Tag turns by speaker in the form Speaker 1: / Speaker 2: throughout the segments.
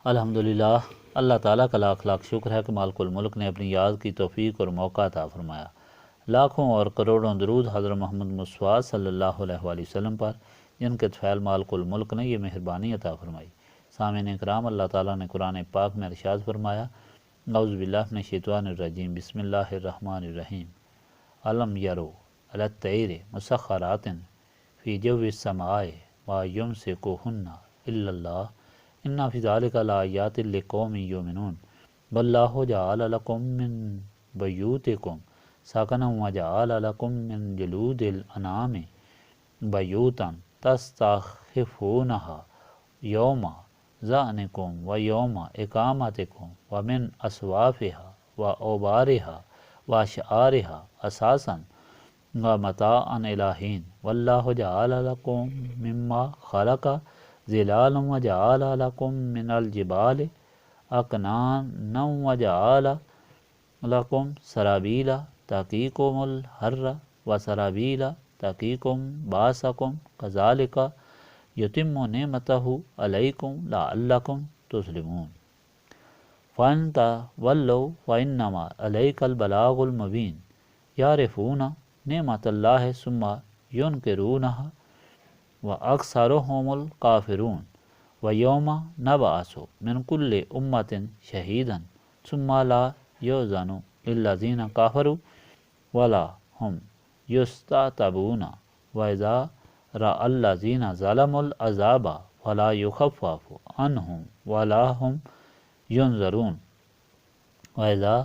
Speaker 1: الحمدللہ، اللہ تعالیٰ کا لاکھ لاکھ شکر ہے کہ مالک الملک نے اپنی یاد کی توفیق اور موقع عطا فرمایا۔ لاکھوں اور کروڑوں درود حضرت محمد مصطفیٰ صلی اللہ علیہ وآلہ وسلم پر، جن کے طفیل مالک الملک نے یہ مہربانی عطا فرمائی۔ سامعین کرام، اللہ تعالیٰ نے قرآن پاک میں ارشاد فرمایا، اعوذ باللہ من الشیطان الرجیم، بسم اللہ الرحمن الرحیم، الم یرو الی الطیر مسخرات فی جو السماء ما یمسکہن الا اللہ ان فی ذلک لآیات لقوم یؤمنون واللہ جعل لکم من بیوتکم سکنا وجعل لکم من جلود الانعام بیوتا تستخفونہا یوم ظعنکم و یوم اقامتکم ومن اصوافہا و اوبارہا و اشعارہا اساسا و متاعا الی حین واللہ جعل لکم مما خلق ظلالا وجعل لکم من الجبال اکنانا وجعل لکم سرابیلا تقیکم الحر وسرابیلا تقیکم باسکم کذالک یتم نعمتہ علیکم لعلکم تسلمون فإن تولوا فإنما علیک البلاغ المبین یعرفون نعمت اللہ ثم ینکرونہا وَأَكْثَرُهُمُ الْكَافِرُونَ وَيَوْمَ نَبْعَثُ مِنْ كُلِّ أُمَّةٍ شَهِيدًا ثُمَّ لَا يُؤْذَنُ لِلَّذِينَ كَفَرُوا وَلَا هُمْ يُسْتَعْتَبُونَ وَإِذَا رَأَى الَّذِينَ ظَلَمُوا الْعَذَابَ فَلَا يُخَفَّفُ عَنْهُمْ وَلَا هُمْ يُنظَرُونَ وَإِذَا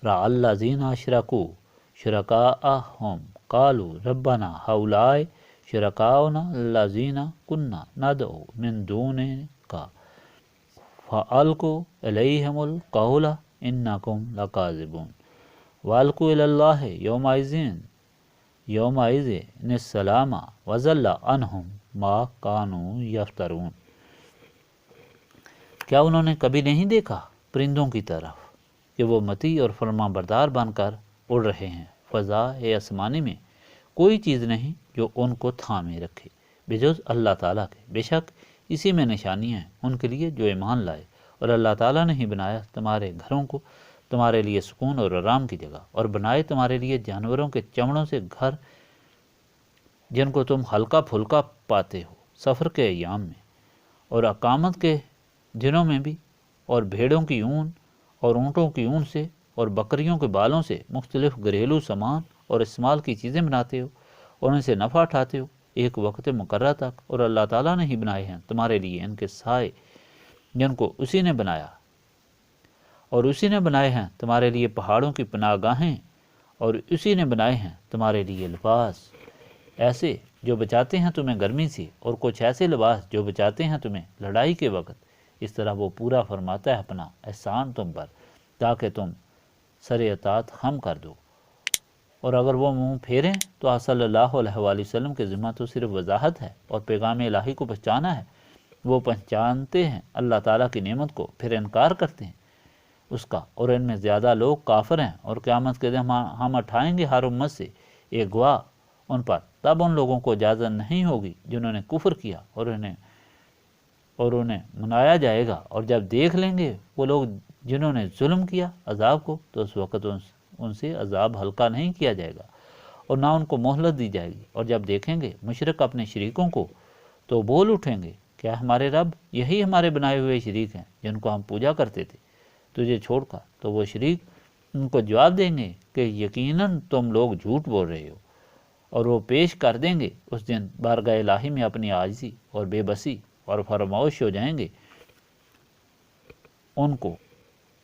Speaker 1: رَأَى الَّذِينَ أَشْرَكُوا شُرَكَاءَهُمْ قَالُوا رَبَّنَا هَؤُلَاءِ شرکاؤنا الذین کنا ندعو من دونک فألقوا الیہم القول انکم لکاذبون والقوا الی اللہ یومئذ السلام وضل عنہم ما کانوا یفترون۔ کیا انہوں نے کبھی نہیں دیکھا پرندوں کی طرف کہ وہ مطیع اور فرما بردار بن کر اڑ رہے ہیں؟ فضا آسمانی میں کوئی چیز نہیں جو ان کو تھامے رکھے بجز اللہ تعالیٰ کے، بے شک اسی میں نشانیاں ہیں ان کے لیے جو ایمان لائے، اور اللہ تعالیٰ نے ہی بنایا تمہارے گھروں کو تمہارے لیے سکون اور آرام کی جگہ، اور بنائے تمہارے لیے جانوروں کے چمڑوں سے گھر جن کو تم ہلکا پھلکا پاتے ہو سفر کے ایام میں اور اقامت کے دنوں میں بھی، اور بھیڑوں کی اون اور اونٹوں کی اون سے اور بکریوں کے بالوں سے مختلف گھریلو سامان اور استعمال کی چیزیں بناتے ہو اور ان سے نفع اٹھاتے ہو ایک وقت مقررہ تک، اور اللہ تعالیٰ نے ہی بنائے ہیں تمہارے لیے ان کے سائے جن کو اسی نے بنایا، اور اسی نے بنائے ہیں تمہارے لیے پہاڑوں کی پناہ گاہیں، اور اسی نے بنائے ہیں تمہارے لیے لباس ایسے جو بچاتے ہیں تمہیں گرمی سے، اور کچھ ایسے لباس جو بچاتے ہیں تمہیں لڑائی کے وقت۔ اس طرح وہ پورا فرماتا ہے اپنا احسان تم پر تاکہ تم سر اطاعت خم کر دو، اور اگر وہ منہ پھیریں تو آپ صلی اللہ علیہ وآلہ وسلم کے ذمہ تو صرف وضاحت ہے اور پیغام الہی کو پہچانا ہے۔ وہ پہچانتے ہیں اللہ تعالیٰ کی نعمت کو، پھر انکار کرتے ہیں اس کا، اور ان میں زیادہ لوگ کافر ہیں، اور قیامت کے دن ہم اٹھائیں گے ہر امت سے ایک گواہ ان پر، تب ان لوگوں کو اجازت نہیں ہوگی جنہوں نے کفر کیا، اور انہیں منایا جائے گا، اور جب دیکھ لیں گے وہ لوگ جنہوں نے ظلم کیا عذاب کو، تو اس وقت ان سے عذاب ہلکا نہیں کیا جائے گا اور نہ ان کو مہلت دی جائے گی، اور جب دیکھیں گے مشرک اپنے شریکوں کو تو بول اٹھیں گے، کیا ہمارے رب یہی ہمارے بنائے ہوئے شریک ہیں جن کو ہم پوجا کرتے تھے تجھے چھوڑ کر؟ تو وہ شریک ان کو جواب دیں گے کہ یقیناً تم لوگ جھوٹ بول رہے ہو، اور وہ پیش کر دیں گے اس دن بارگاہ الہی میں اپنی عاجزی اور بے بسی، اور فراموش ہو جائیں گے ان کو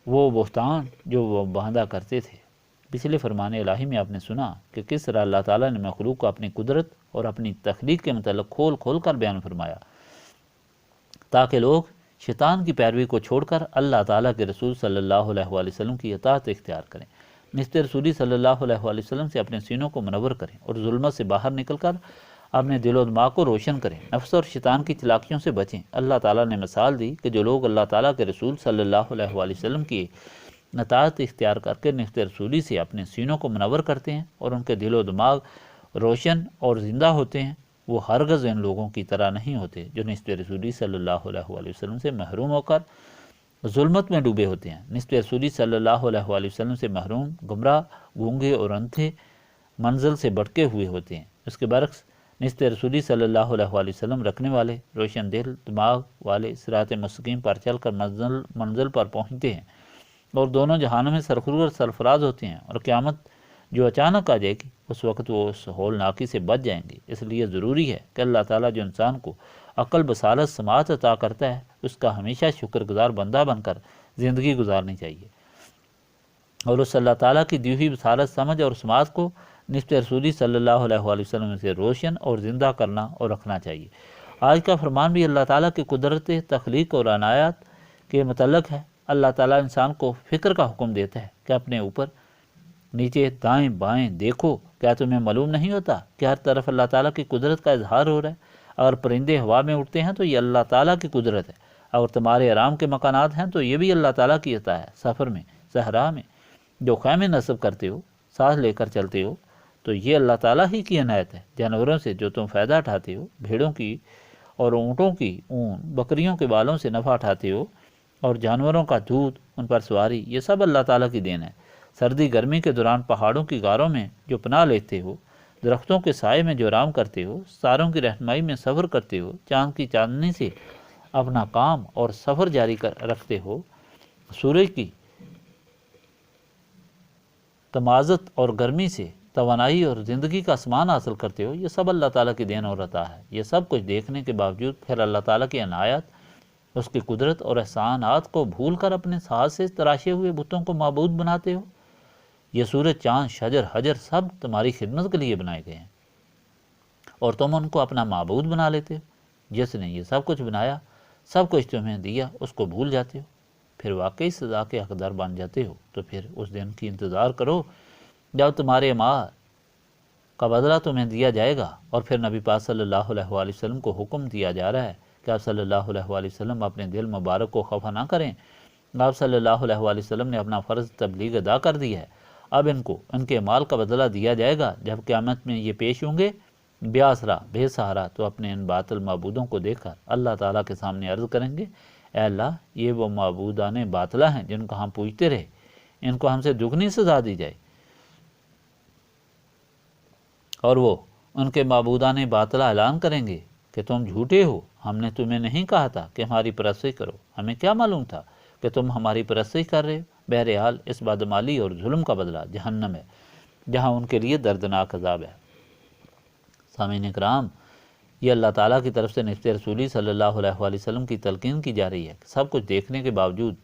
Speaker 1: وہ بہتان جو وہ باندھا کرتے تھے۔ پچھلے فرمان الہی میں آپ نے سنا کہ کس طرح اللہ تعالیٰ نے مخلوق کو اپنی قدرت اور اپنی تخلیق کے متعلق کھول کھول کر بیان فرمایا تاکہ لوگ شیطان کی پیروی کو چھوڑ کر اللہ تعالیٰ کے رسول صلی اللہ علیہ وآلہ وسلم کی اطاعت اختیار کریں، نسبت رسولی صلی اللہ علیہ وآلہ وسلم سے اپنے سینوں کو منور کریں، اور ظلمت سے باہر نکل کر اپنے دل و دماغ کو روشن کریں، نفس اور شیطان کی چلاکیوں سے بچیں۔ اللہ تعالیٰ نے مثال دی کہ جو لوگ اللہ تعالیٰ کے رسول صلی اللہ علیہ وآلہ وسلم کی اطاعت اختیار کر کے نفس رسولی سے اپنے سینوں کو منور کرتے ہیں اور ان کے دل و دماغ روشن اور زندہ ہوتے ہیں، وہ ہرگز ان لوگوں کی طرح نہیں ہوتے جو نسبت رسولی صلی اللہ علیہ وآلہ وسلم سے محروم ہو کر ظلمت میں ڈوبے ہوتے ہیں، نسبت رسولی صلی اللہ علیہ وآلہ وسلم سے محروم، گمراہ، گونگے اور اندھے منزل سے بھٹکے ہوئے ہوتے ہیں۔ اس کے برعکس نسبت رسولی صلی اللہ علیہ وآلہ وسلم رکھنے والے، روشن دل دماغ والے صراط مستقیم پر چل کر منزل پر پہنچتے ہیں اور دونوں جہانوں میں سرخرو اور سرفراز ہوتے ہیں، اور قیامت جو اچانک آ جائے گی اس وقت وہ اس ہولناکی سے بچ جائیں گے۔ اس لیے ضروری ہے کہ اللہ تعالیٰ جو انسان کو عقل، بصارت، سماعت عطا کرتا ہے، اس کا ہمیشہ شکر گزار بندہ بن کر زندگی گزارنی چاہیے، اور اس اللہ تعالیٰ کی دی ہوئی بصارت، سمجھ اور سماعت کو نسبت رسولی صلی اللہ علیہ وآلہ وسلم سے روشن اور زندہ کرنا اور رکھنا چاہیے۔ آج کا فرمان بھی اللہ تعالیٰ کی قدرت تخلیق اور عنایات کے متعلق ہے۔ اللہ تعالیٰ انسان کو فکر کا حکم دیتا ہے کہ اپنے اوپر نیچے دائیں بائیں دیکھو، کیا تمہیں معلوم نہیں ہوتا کہ ہر طرف اللہ تعالیٰ کی قدرت کا اظہار ہو رہا ہے؟ اگر پرندے ہوا میں اڑتے ہیں تو یہ اللہ تعالیٰ کی قدرت ہے، اگر تمہارے آرام کے مکانات ہیں تو یہ بھی اللہ تعالیٰ کی عطا ہے۔ سفر میں، صحرا میں جو خیمے نصب کرتے ہو، سانس لے کر چلتے ہو، تو یہ اللہ تعالیٰ ہی کی عنایت ہے۔ جانوروں سے جو تم فائدہ اٹھاتے ہو، بھیڑوں کی اور اونٹوں کی اون، بکریوں کے بالوں سے نفع اٹھاتے ہو، اور جانوروں کا دودھ، ان پر سواری، یہ سب اللہ تعالیٰ کی دین ہے۔ سردی گرمی کے دوران پہاڑوں کی غاروں میں جو پناہ لیتے ہو، درختوں کے سائے میں جو آرام کرتے ہو، ستاروں کی رہنمائی میں سفر کرتے ہو، چاند کی چاندنی سے اپنا کام اور سفر جاری رکھتے ہو، سورج کی تمازت اور گرمی سے توانائی اور زندگی کا سامان حاصل کرتے ہو، یہ سب اللہ تعالیٰ کی دین اور عطا ہے۔ یہ سب کچھ دیکھنے کے باوجود پھر اللہ تعالیٰ کی عنایات، اس کی قدرت اور احسانات کو بھول کر اپنے ساتھ سے تراشے ہوئے بتوں کو معبود بناتے ہو۔ یہ سورج، چاند، شجر، حجر سب تمہاری خدمت کے لیے بنائے گئے ہیں، اور تم ان کو اپنا معبود بنا لیتے ہو۔ جس نے یہ سب کچھ بنایا، سب کچھ تمہیں دیا، اس کو بھول جاتے ہو، پھر واقعی سزا کے حقدار بن جاتے ہو۔ تو پھر اس دن کی انتظار کرو جب تمہارے اعمال کا بدلہ تمہیں دیا جائے گا۔ اور پھر نبی پاک صلی اللہ علیہ وآلہ وسلم کو حکم دیا جا رہا ہے کہ آپ صلی اللہ علیہ وآلہ وسلم اپنے دل مبارک کو خفا نہ کریں۔ آپ صلی اللہ علیہ وآلہ وسلم نے اپنا فرض تبلیغ ادا کر دیا ہے، اب ان کو ان کے اعمال کا بدلہ دیا جائے گا۔ جب قیامت میں یہ پیش ہوں گے بے آسرا، بے سہارا، تو اپنے ان باطل معبودوں کو دیکھ کر اللہ تعالیٰ کے سامنے عرض کریں گے، اے اللہ، یہ وہ معبودان باطلہ ہیں جن کو ہم پوجتے رہے، ان کو ہم سے دگنی سزا دی جائے۔ اور وہ ان کے معبودان باطلہ اعلان کریں گے کہ تم جھوٹے ہو، ہم نے تمہیں نہیں کہا تھا کہ ہماری پرستش کرو، ہمیں کیا معلوم تھا کہ تم ہماری پرستش کر رہے ہو۔ بہرحال اس بدعمالی اور ظلم کا بدلہ جہنم ہے، جہاں ان کے لیے دردناک عذاب ہے۔ سامعین کرام، یہ اللہ تعالیٰ کی طرف سے نسبت رسولی صلی اللہ علیہ وآلہ وسلم کی تلقین کی جا رہی ہے کہ سب کچھ دیکھنے کے باوجود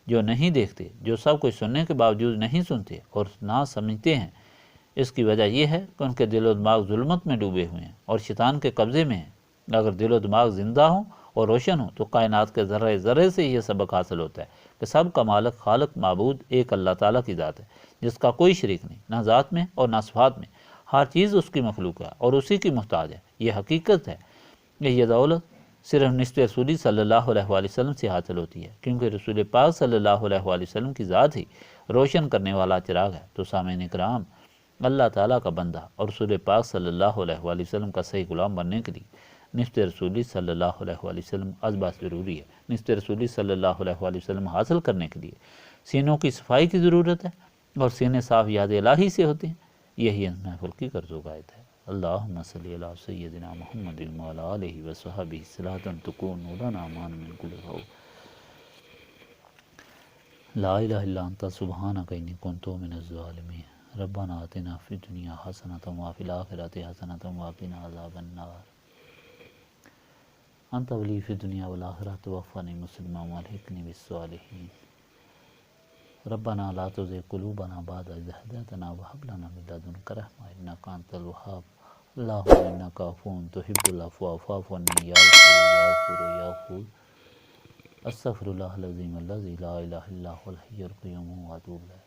Speaker 1: جو نہیں دیکھتے، جو سب کچھ سننے کے باوجود نہیں سنتے اور نہ سمجھتے ہیں، اس کی وجہ یہ ہے کہ ان کے دل و دماغ ظلمت میں ڈوبے ہوئے ہیں اور شیطان کے قبضے میں ہیں۔ اگر دل و دماغ زندہ ہوں اور روشن ہوں تو کائنات کے ذرے ذرے سے یہ سبق حاصل ہوتا ہے کہ سب کا مالک، خالق، معبود ایک اللہ تعالیٰ کی ذات ہے، جس کا کوئی شریک نہیں، نہ ذات میں اور نہ صفات میں۔ ہر چیز اس کی مخلوق ہے اور اسی کی محتاج ہے۔ یہ حقیقت ہے کہ یہ دولت صرف نسبت رسولی صلی اللہ علیہ وآلہ وسلم سے حاصل ہوتی ہے، کیونکہ رسول پاک صلی اللہ علیہ وآلہ وسلم کی ذات ہی روشن کرنے والا چراغ ہے۔ تو سامعین کرام، اللہ تعالیٰ کا بندہ اور رسول پاک صلی اللہ علیہ وآلہ وسلم کا صحیح غلام بننے کے لیے نسبت رسولی صلی اللہ علیہ وآلہ وسلم ازباس ضروری ہے۔ نسبت رسولی صلی اللہ علیہ وآلہ وسلم حاصل کرنے کے لیے سینوں کی صفائی کی ضرورت ہے، اور سینے صاف یاد الہی سے ہوتے ہیں۔ یہی اس محفل کی غرض و غایت ہے۔ اللہم صلی علی سیدنا محمد وعلی آلہ وصحبہ صلاۃ تکون لنا امان من کل خوف۔ لا الہ الا انت سبحانک انی کنت من الظالمین۔ ربنا آتنا فی الدنیا حسنۃ وفی الآخرۃ حسنۃ وقنا عذاب النار۔ انت ولی فی الدنیا والآخرہ توفنی مسلما والحقنی بالصالحین۔ ربنا لا تزغ قلوبنا بعد إذ هديتنا وهب لنا من لدنك رحمة إنك أنت الوهاب۔ اللهم إنك عفو تحب العفو فاعف عني يا غفور يا غفور۔ استغفر الله العظيم الذي لا إله إلا هو الحي القيوم وأتوب إليه۔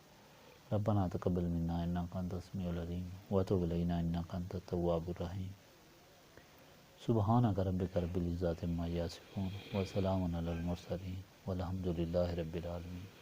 Speaker 1: ربنا تقبل منا إنك أنت السميع العليم وتب علينا إنك أنت التواب الرحيم۔ سبحانك ربك رب العزة عما يصفون وسلام على المرسلين والحمد لله رب العالمين۔